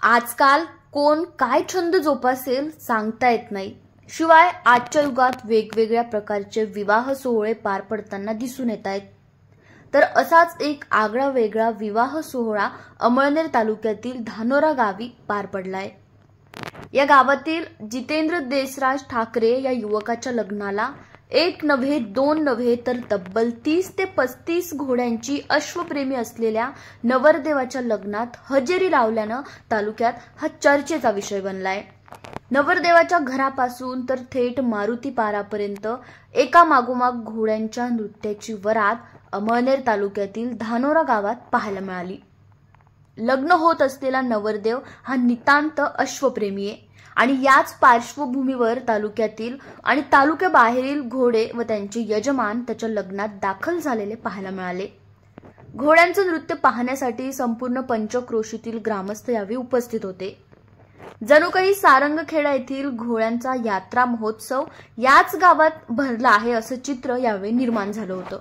आजकाल कोण काय छंद जोपासेल सांगता येत नाही। शिवाय आजच्या युगात वेगवेगळ्या प्रकारचे विवाह सोहळे पार पडताना दिसून येत आहेत। तर असाच एक आगळा वेगळा विवाह सोहळा अमळनेर तालुक्यातील धानोरा गावी पार पडलाय। या गावातील जितेंद्र देसराज ठाकरे या युवकाच्या लग्नाला एक नव्हे दोन नव्हे तर तब्बल 30 ते 35 घोड्यांची अश्वप्रेमी असलेल्या नवरदेवाच्या लग्नात हजेरी लावल्यानं तालुक्यात हा चर्चेचा विषय बनलाय। नवरदेवाच्या घरापासून तर थेट मारुती पारापर्यंत एका मागोमाग घोड्यांच्या नृत्याची वरात अमळनेर तालुक्यातील धानोरा गावात पाहायला मिळाली। लग्न होत असलेला नवरदेव हा नितांत अश्वप्रेमी आहे आणि याच पार्श्वभूमीवर तालुक्यातील आणि तालुक्याबाहेरील घोडे व त्यांचे यजमान त्याच्या लग्नात दाखल झालेले पाहायला मिळाले। घोड्यांचे नृत्य पाहण्यासाठी संपूर्ण पंचक्रोशीतील ग्रामस्थ यावेळी उपस्थित होते। जणू काही सारंगखेडा येथील घोड्यांचा यात्रा महोत्सव याच गावात भरला आहे असं चित्र यावेळी निर्माण झालं होतं।